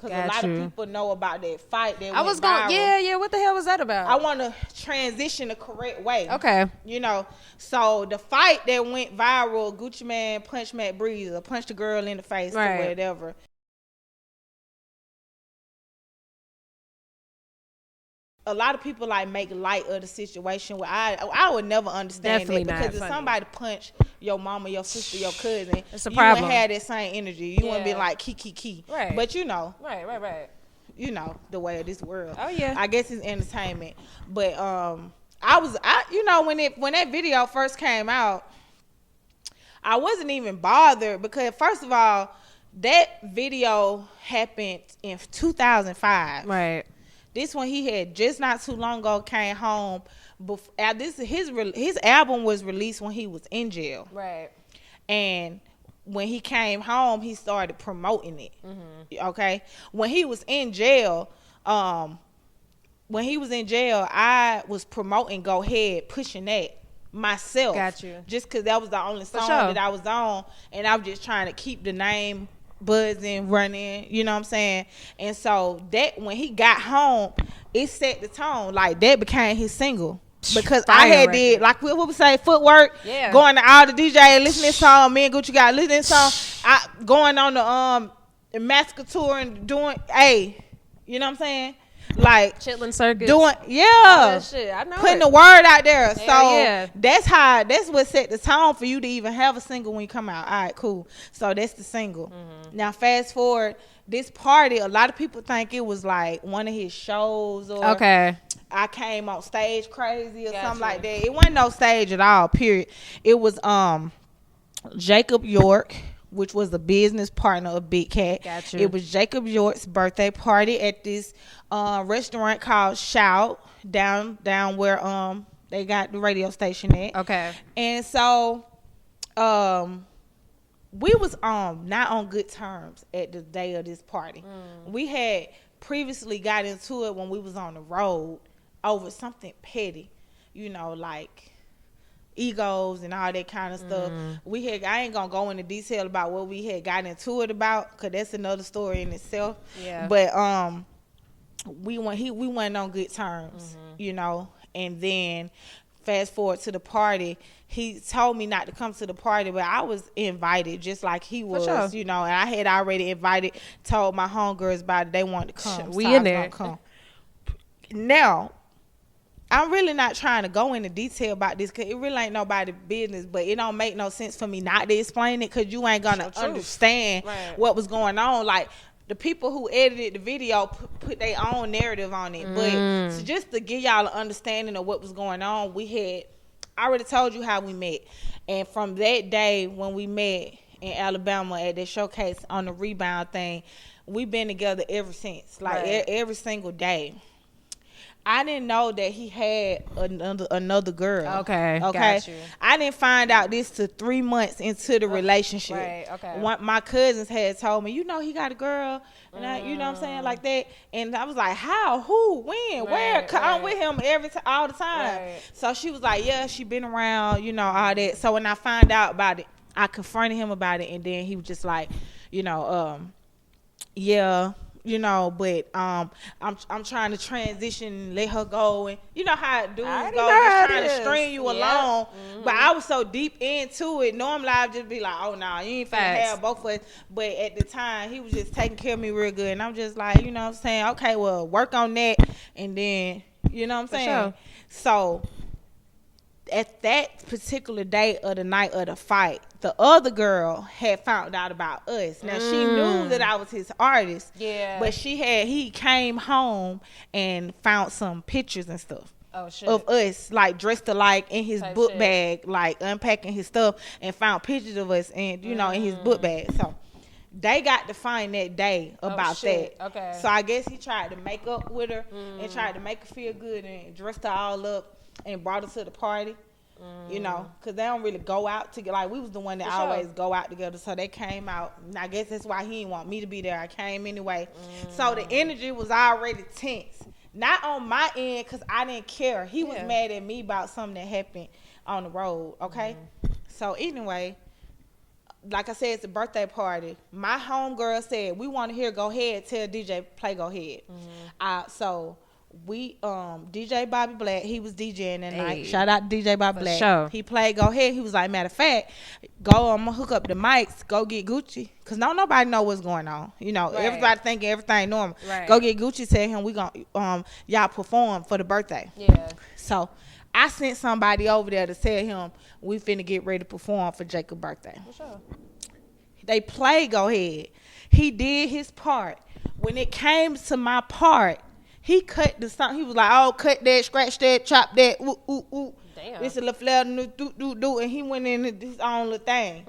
Because a lot of people know about that fight that I was going, yeah, what the hell was that about? I want to transition the correct way. Okay. You know, so the fight that went viral, Gucci Man punched Bre-Z or punched the girl in the face or whatever. A lot of people like make light of the situation where I would never understand that because if somebody punch your mama, your sister, your cousin, it's a you problem. wouldn't have that same energy. You wouldn't be like key. Right. But you know. Right. You know the way of this world. Oh yeah. I guess it's entertainment. But you know when that video first came out, I wasn't even bothered because first of all, that video happened in 2005. Right. This one he had just not too long ago came home. His album was released when he was in jail. Right. And when he came home, he started promoting it. Mm-hmm. Okay. When he was in jail, I was promoting Go Ahead, pushing that myself. Got you. Just because that was the only song that I was on, and I was just trying to keep the name buzzing, running, you know what I'm saying? And so that when he got home, it set the tone. Like that became his single. Because I had did like what we say, footwork, going to all the DJ listening to song. Me and Gucci got listening to song. I going on the massacre tour and doing you know what I'm saying? Like Chitlin Circus. Doing all that shit. I know putting the word out there. Hell so that's what set the tone for you to even have a single when you come out. All right, cool. So that's the single. Mm-hmm. Now fast forward, this party, a lot of people think it was like one of his shows or I came on stage crazy or something like that. It wasn't no stage at all, period. It was Jacob York, which was a business partner of Big Cat. Gotcha. It was Jacob York's birthday party at this restaurant called Shout down where they got the radio station at. Okay. And so we was not on good terms at the day of this party. We had previously got into it when we was on the road over something petty, you know, like egos and all that kind of stuff. I ain't gonna go into detail about what we had got into it about, cause that's another story in itself. Yeah. But we went on good terms, you know. And then fast forward to the party, he told me not to come to the party, but I was invited just like he was, you know. And I had already told my homegirls about it. They wanted to come. We in there. Come. Now, I'm really not trying to go into detail about this because it really ain't nobody's business, but it don't make no sense for me not to explain it because you ain't going to understand what was going on. Like, the people who edited the video put their own narrative on it. But so just to give y'all an understanding of what was going on, I already told you how we met. And from that day when we met in Alabama at that showcase on the rebound thing, we've been together ever since. Like, every single day. I didn't know that he had another girl. Okay. Got you. I didn't find out this till 3 months into the relationship. Right. Okay. My cousins had told me, you know, he got a girl, and you know what I'm saying, like that. And I was like, how, who, when, where? I'm with him all the time. Right. So she was like, yeah, she been around, you know, all that. So when I found out about it, I confronted him about it, and then he was just like, you know, yeah. You know, but I'm trying to transition, let her go, and you know how dudes go, just trying to string you along. But I was so deep into it. Normally I'd just be like, oh no, you ain't finna have both of us. But at the time, he was just taking care of me real good, and I'm just like, you know what I'm saying? Okay, well, work on that, and then you know what I'm saying. Sure. So at that particular day of the night of the fight, the other girl had found out about us. Now she knew that I was his artist. Yeah. But he came home and found some pictures and stuff. Oh, shit. Of us, like dressed alike in his book bag, like unpacking his stuff, and found pictures of us and you know in his book bag. So they got to find that day about that. Okay. So I guess he tried to make up with her and tried to make her feel good and dressed her all up and brought her to the party. You know, because they don't really go out together. Like, we was the one that always go out together. So they came out. And I guess that's why he didn't want me to be there. I came anyway. So the energy was already tense. Not on my end because I didn't care. He was mad at me about something that happened on the road, okay? So anyway, like I said, it's a birthday party. My homegirl said, we want to hear Go Ahead, tell DJ play Go Ahead. So we DJ Bobby Black, he was DJing that night. Shout out to DJ Bobby Black. Sure. He played Go Ahead. He was like, matter of fact, I'm gonna hook up the mics, go get Gucci, cause nobody know what's going on. You know, everybody thinking everything normal. Right. Go get Gucci, tell him we gonna y'all perform for the birthday. Yeah. So I sent somebody over there to tell him we finna get ready to perform for Jacob's birthday. For sure. They played Go Ahead. He did his part. When it came to my part, he cut the song. He was like, "Oh, cut that, scratch that, chop that, ooh, ooh, ooh." Damn. This is a flare, do, and he went in his own little thing.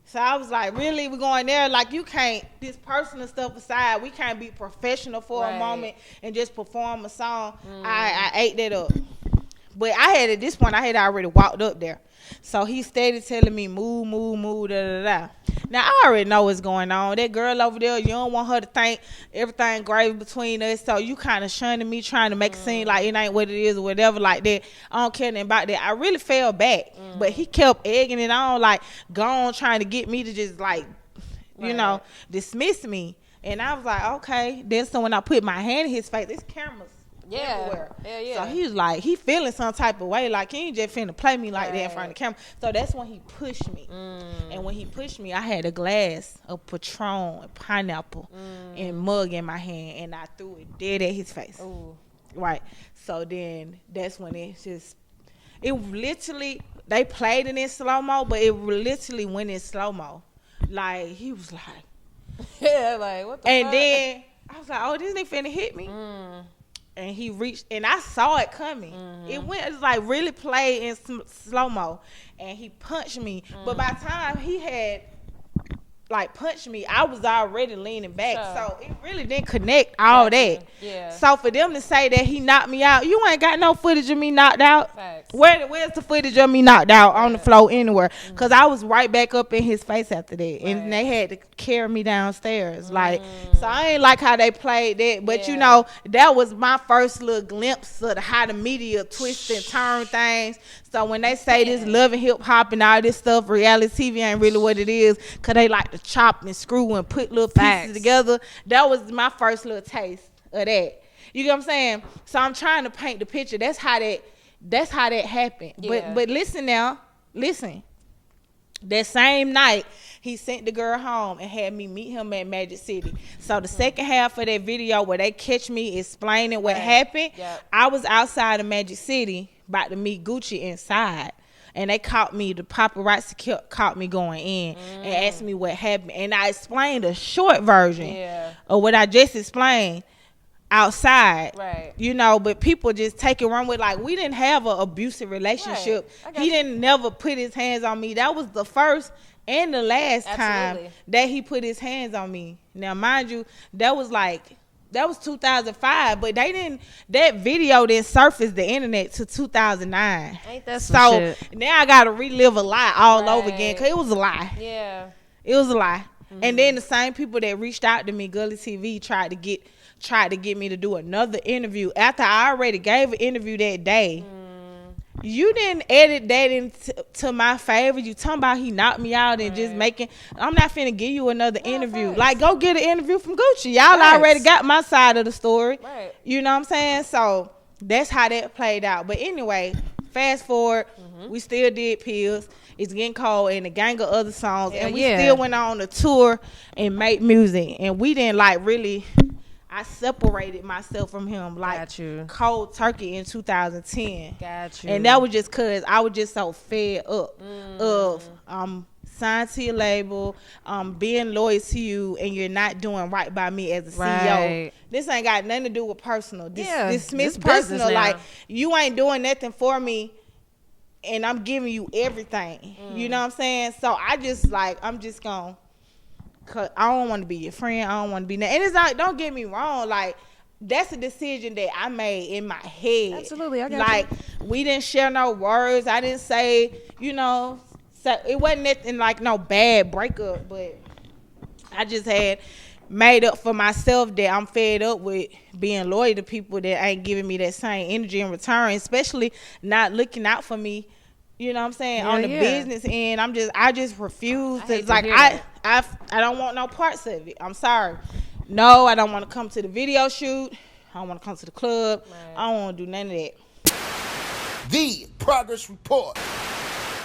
So I was like, really, we're going there? Like, you can't, this personal stuff aside, we can't be professional for a moment and just perform a song. I ate that up. But at this point, I had already walked up there. So he steady telling me, move, da. Now, I already know what's going on. That girl over there, you don't want her to think everything gravy between us. So you kind of shunning me, trying to make it seem like it ain't what it is or whatever like that. I don't care nothing about that. I really fell back. But he kept egging it on, like, gone trying to get me to just, like, you know, dismiss me. And I was like, okay. Then so when I put my hand in his face, this camera's everywhere. Yeah. So he was like, he feeling some type of way, like he ain't just finna play me like that in front of the camera. So that's when he pushed me. And when he pushed me, I had a glass of Patron and pineapple and mug in my hand, and I threw it dead at his face. Ooh. Right. So then that's when it literally, they played it in slow-mo, but it literally went in slow-mo. Like, he was like, yeah, like, what the and fuck? then I was like, oh, this nigga finna hit me. And he reached, and I saw it coming. It was like really played in slow-mo. And he punched me. But by the time he had like punched me, I was already leaning back. So it really didn't connect all that. Yeah. So for them to say that he knocked me out, you ain't got no footage of me knocked out. Facts. Where's the footage of me knocked out on the floor anywhere? Because I was right back up in his face after that. And they had to carry me downstairs. Like, so I ain't like how they played that. But you know, that was my first little glimpse of how the media twist and turn things. So when they say this love and hip hop and all this stuff, reality TV ain't really what it is, because they like to chop and screw and put little pieces together. That was my first little taste of that. You get what I'm saying? So I'm trying to paint the picture. That's how that happened. Yeah. But listen now. Listen. That same night, he sent the girl home and had me meet him at Magic City. So the second half of that video where they catch me explaining what happened, I was outside of Magic City about to meet Gucci inside. And they caught me, the paparazzi caught me going in and asked me what happened. And I explained a short version of what I just explained outside. Right. You know, but people just take it wrong with, like, we didn't have an abusive relationship. He didn't never put his hands on me. That was the first and the last time that he put his hands on me. Now, mind you, that was 2005, but that video didn't surface the internet to 2009. Ain't that some shit? Now I gotta relive a lie all over again, because it was a lie. Yeah. It was a lie. And then the same people that reached out to me, Gully TV, tried to get me to do another interview after I already gave an interview that day. You didn't edit that into my favor. You talking about he knocked me out and just making. I'm not finna give you another interview. Facts. Like, go get an interview from Gucci. Y'all already got my side of the story. Right. You know what I'm saying? So that's how that played out. But anyway, fast forward, we still did Pillz. It's Getting Cold and a gang of other songs. And we still went on a tour and made music. And we didn't I separated myself from him like cold turkey in 2010. Got you. And that was just because I was just so fed up of signed to your label, being loyal to you, and you're not doing right by me as a CEO. This ain't got nothing to do with personal. This personal. Like, you ain't doing nothing for me, and I'm giving you everything. You know what I'm saying? So I'm just gonna. Cause I don't want to be your friend. I don't want to be. And it's like, don't get me wrong. Like, that's a decision that I made in my head. Absolutely, I got you. We didn't share no words. I didn't say, so it wasn't nothing like no bad breakup. But I just had made up for myself that I'm fed up with being loyal to people that ain't giving me that same energy in return, especially not looking out for me You know what I'm saying? On the business end, I just refuse to. Like I don't want no parts of it. I'm sorry. No, I don't want to come to the video shoot. I don't want to come to the club. I don't want to do none of that. The Progress Report.